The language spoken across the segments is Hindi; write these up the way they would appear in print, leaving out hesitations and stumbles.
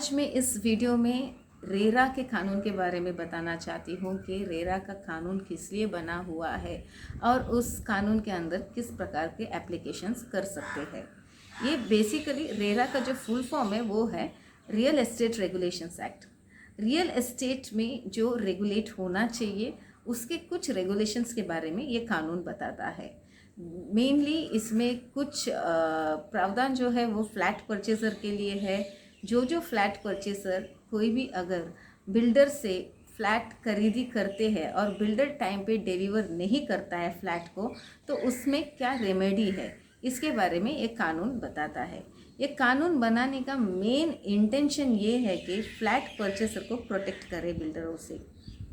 आज मैं इस वीडियो में रेरा के कानून के बारे में बताना चाहती हूँ कि रेरा का कानून किस लिए बना हुआ है और उस कानून के अंदर किस प्रकार के एप्लीकेशंस कर सकते हैं। ये बेसिकली रेरा का जो फुल फॉर्म है वो है real estate regulations act. Real estate में जो रेगुलेट होना चाहिए उसके कुछ रेगुलेशंस के बारे में ये कानून बताता है। मेनली इसमें कुछ प्रावधान जो है वो फ्लैट परचेज़र के लिए है। जो फ्लैट परचेसर कोई भी अगर बिल्डर से फ्लैट खरीदी करते हैं और बिल्डर टाइम पे डिलीवर नहीं करता है फ्लैट को, तो उसमें क्या रेमेडी है इसके बारे में एक कानून बताता है। ये कानून बनाने का मेन इंटेंशन ये है कि फ्लैट परचेसर को प्रोटेक्ट करे बिल्डरों से,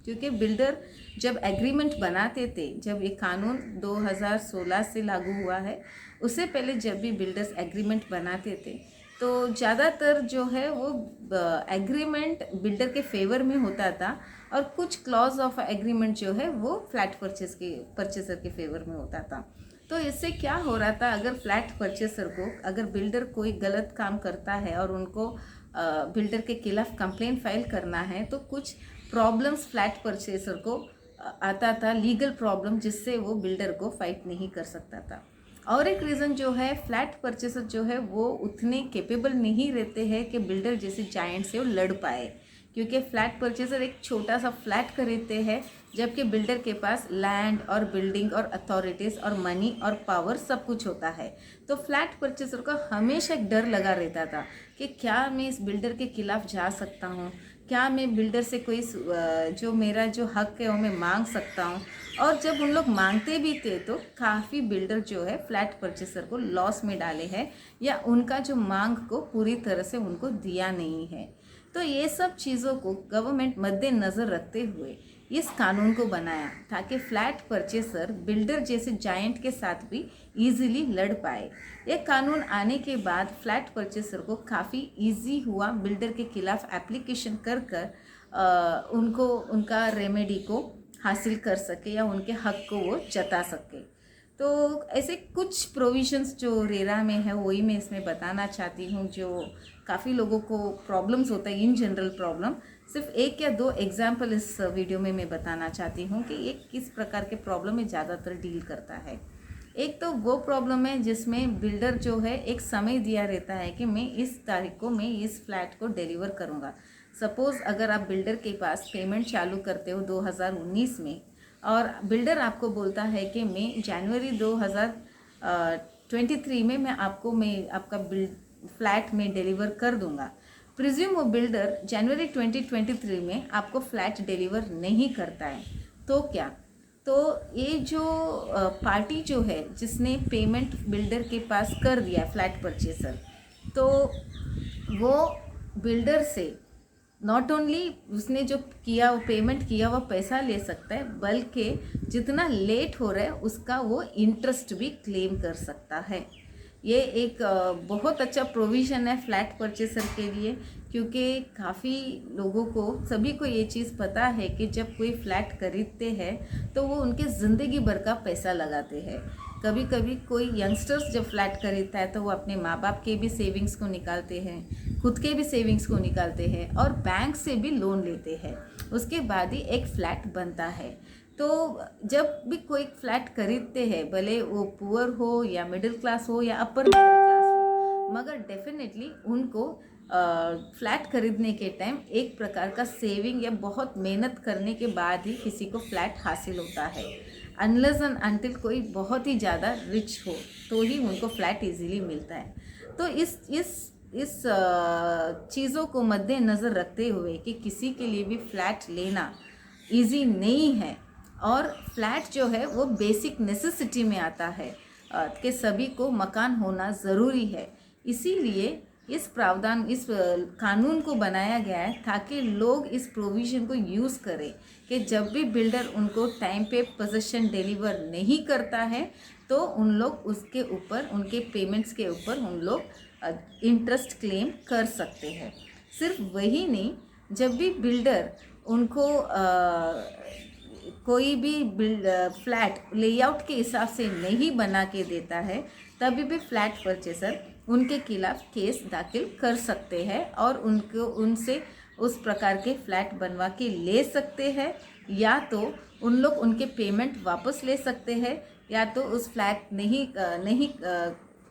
क्योंकि बिल्डर जब एग्रीमेंट बनाते थे, जब ये कानून 2016 से लागू हुआ है, उससे पहले जब भी बिल्डर्स एग्रीमेंट बनाते थे तो ज़्यादातर जो है वो एग्रीमेंट बिल्डर के फेवर में होता था और कुछ क्लॉज ऑफ एग्रीमेंट जो है वो फ्लैट परचेसर के फेवर में होता था। तो इससे क्या हो रहा था, अगर फ्लैट परचेसर को अगर बिल्डर कोई गलत काम करता है और उनको बिल्डर के खिलाफ कंप्लेंट फाइल करना है तो कुछ प्रॉब्लम्स फ्लैट परचेसर को आता था, लीगल प्रॉब्लम, जिससे वो बिल्डर को फाइट नहीं कर सकता था। और एक रीज़न जो है, फ्लैट परचेसर जो है वो उतने कैपेबल नहीं रहते हैं कि बिल्डर जैसे जायंट से वो लड़ पाए, क्योंकि फ्लैट परचेसर एक छोटा सा फ्लैट खरीदते हैं जबकि बिल्डर के पास लैंड और बिल्डिंग और अथॉरिटीज़ और मनी और पावर सब कुछ होता है। तो फ्लैट परचेसर का हमेशा एक डर लगा रहता था कि क्या मैं इस बिल्डर के खिलाफ जा सकता हूँ, क्या मैं बिल्डर से कोई जो मेरा जो हक है वो मैं मांग सकता हूँ। और जब उन लोग मांगते भी थे तो काफ़ी बिल्डर जो है फ्लैट परचेसर को लॉस में डाले हैं या उनका जो मांग को पूरी तरह से उनको दिया नहीं है। तो ये सब चीज़ों को गवर्नमेंट मद्देनज़र रखते हुए इस कानून को बनाया ताकि फ्लैट परचेसर बिल्डर जैसे जायंट के साथ भी इजीली लड़ पाए। ये कानून आने के बाद फ्लैट परचेसर को काफ़ी इजी हुआ बिल्डर के खिलाफ एप्लीकेशन कर उनको उनका रेमेडी को हासिल कर सके या उनके हक को वो जता सके। तो ऐसे कुछ प्रोविजंस जो रेरा में है वही मैं इसमें बताना चाहती हूँ, जो काफ़ी लोगों को प्रॉब्लम्स होता है, इन जनरल प्रॉब्लम। सिर्फ एक या दो एग्जाम्पल इस वीडियो में मैं बताना चाहती हूँ कि ये किस प्रकार के प्रॉब्लम में ज़्यादातर डील करता है। एक तो वो प्रॉब्लम है जिसमें बिल्डर जो है एक समय दिया रहता है कि मैं इस तारीख को मैं इस फ्लैट को डिलीवर करूँगा। सपोज़ अगर आप बिल्डर के पास पेमेंट चालू करते हो 2019 में और बिल्डर आपको बोलता है कि मैं जनवरी 2023 में मैं आपका फ्लैट में डिलीवर कर दूंगा। प्रिज्यूम वो बिल्डर जनवरी 2023 में आपको फ्लैट डिलीवर नहीं करता है, तो क्या? तो ये जो पार्टी जो है जिसने पेमेंट बिल्डर के पास कर दिया फ्लैट परचेसर, तो वो बिल्डर से नॉट ओनली उसने जो किया वो पेमेंट किया वो पैसा ले सकता है, बल्कि जितना लेट हो रहा है उसका वो इंटरेस्ट भी क्लेम कर सकता है। ये एक बहुत अच्छा प्रोविज़न है फ्लैट परचेसर के लिए, क्योंकि काफ़ी लोगों को, सभी को ये चीज़ पता है कि जब कोई फ्लैट खरीदते हैं तो वो उनके ज़िंदगी भर का पैसा लगाते हैं। कभी कभी कोई यंगस्टर्स जब फ्लैट खरीदता है तो वो अपने माँ बाप के भी सेविंग्स को निकालते हैं, खुद के भी सेविंग्स को निकालते हैं और बैंक से भी लोन लेते हैं, उसके बाद ही एक फ्लैट बनता है। तो जब भी कोई फ्लैट खरीदते हैं, भले वो पुअर हो या मिडिल क्लास हो या अपर मिडिल क्लास हो, मगर डेफिनेटली उनको फ्लैट खरीदने के टाइम एक प्रकार का सेविंग या बहुत मेहनत करने के बाद ही किसी को फ्लैट हासिल होता है। अनलेस एंड अनटिल कोई बहुत ही ज़्यादा रिच हो तो ही उनको फ्लैट इजीली मिलता है। तो इस चीज़ों को मद्देनज़र रखते हुए कि किसी के लिए भी फ्लैट लेना इजी नहीं है और फ्लैट जो है वो बेसिक नेसेसिटी में आता है कि सभी को मकान होना ज़रूरी है, इसीलिए इस कानून को बनाया गया है ताकि लोग इस प्रोविज़न को यूज़ करें कि जब भी बिल्डर उनको टाइम पे पोजीशन डिलीवर नहीं करता है तो उन लोग उसके ऊपर, उनके पेमेंट्स के ऊपर उन लोग इंटरेस्ट क्लेम कर सकते हैं। सिर्फ वही नहीं, जब भी बिल्डर उनको कोई भी फ्लैट लेआउट के हिसाब से नहीं बना के देता है, तभी भी फ्लैट परचेसर उनके खिलाफ केस दाखिल कर सकते हैं और उनको उनसे उस प्रकार के फ्लैट बनवा के ले सकते हैं, या तो उन लोग उनके पेमेंट वापस ले सकते हैं, या तो उस फ्लैट नहीं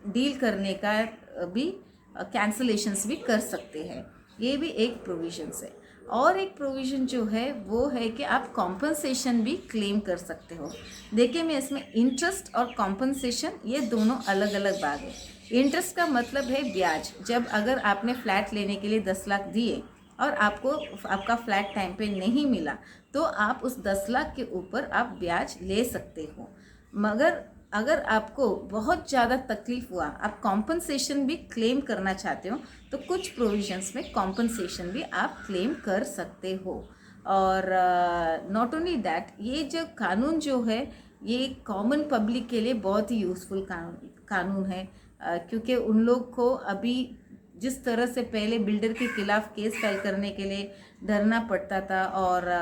डील करने का भी कैंसलेशंस भी कर सकते हैं। ये भी एक प्रोविजंस है। और एक प्रोविज़न जो है वो है कि आप कॉम्पनसेशन भी क्लेम कर सकते हो। देखिए, मैं इसमें इंटरेस्ट और कॉम्पनसेशन ये दोनों अलग अलग बात है। इंटरेस्ट का मतलब है ब्याज। जब अगर आपने फ्लैट लेने के लिए 10 लाख दिए और आपको आपका फ्लैट टाइम पे नहीं मिला, तो आप उस 10 लाख के ऊपर आप ब्याज ले सकते हो। मगर अगर आपको बहुत ज़्यादा तकलीफ हुआ, आप कॉम्पनसेशन भी क्लेम करना चाहते हो, तो कुछ प्रोविजंस में कॉम्पनसेशन भी आप क्लेम कर सकते हो। और नॉट ओनली दैट, ये जो कानून जो है ये कॉमन पब्लिक के लिए बहुत ही यूज़फुल कानून है, क्योंकि उन लोग को अभी जिस तरह से पहले बिल्डर के खिलाफ केस फाइल करने के लिए डरना पड़ता था और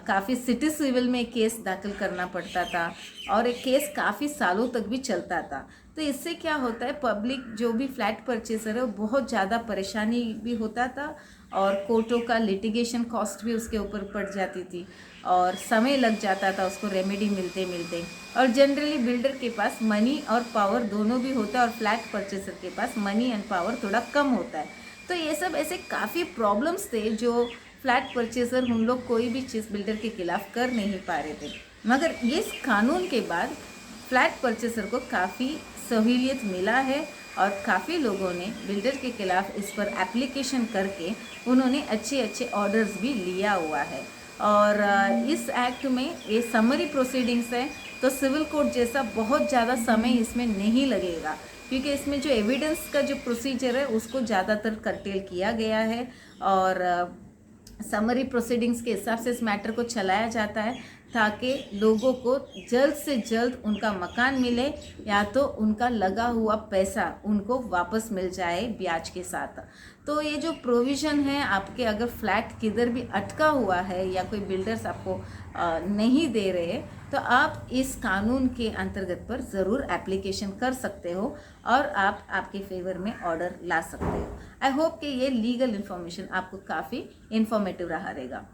काफ़ी सिटी सिविल में केस दाखिल करना पड़ता था और एक केस काफ़ी सालों तक भी चलता था। तो इससे क्या होता है, पब्लिक जो भी फ्लैट परचेसर है वो बहुत ज़्यादा परेशानी भी होता था और कोर्टों का लिटिगेशन कॉस्ट भी उसके ऊपर पड़ जाती थी और समय लग जाता था उसको रेमेडी मिलते मिलते। और जनरली बिल्डर के पास मनी और पावर दोनों भी होता है और फ्लैट परचेसर के पास मनी एंड पावर थोड़ा कम होता है। तो ये सब ऐसे काफ़ी प्रॉब्लम्स थे जो फ्लैट परचेसर हम लोग कोई भी चीज़ बिल्डर के खिलाफ कर नहीं पा रहे थे। मगर इस कानून के बाद फ्लैट परचेसर को काफ़ी सहूलियत मिला है और काफ़ी लोगों ने बिल्डर के खिलाफ इस पर एप्लीकेशन करके उन्होंने अच्छे अच्छे ऑर्डर्स भी लिया हुआ है। और इस एक्ट में ये समरी प्रोसीडिंग्स है, तो सिविल कोर्ट जैसा बहुत ज़्यादा समय इसमें नहीं लगेगा, क्योंकि इसमें जो एविडेंस का जो प्रोसीजर है उसको ज़्यादातर कर्टेल किया गया है और समरी प्रोसीडिंग्स के हिसाब से इस मैटर को चलाया जाता है ताकि लोगों को जल्द से जल्द उनका मकान मिले या तो उनका लगा हुआ पैसा उनको वापस मिल जाए ब्याज के साथ। तो ये जो प्रोविज़न है, आपके अगर फ्लैट किधर भी अटका हुआ है या कोई बिल्डर्स आपको नहीं दे रहे, तो आप इस कानून के अंतर्गत पर ज़रूर एप्लीकेशन कर सकते हो और आप आपके फेवर में ऑर्डर ला सकते हो। आई होप कि ये लीगल इन्फॉर्मेशन आपको काफ़ी इन्फॉर्मेटिव रहा रहेगा।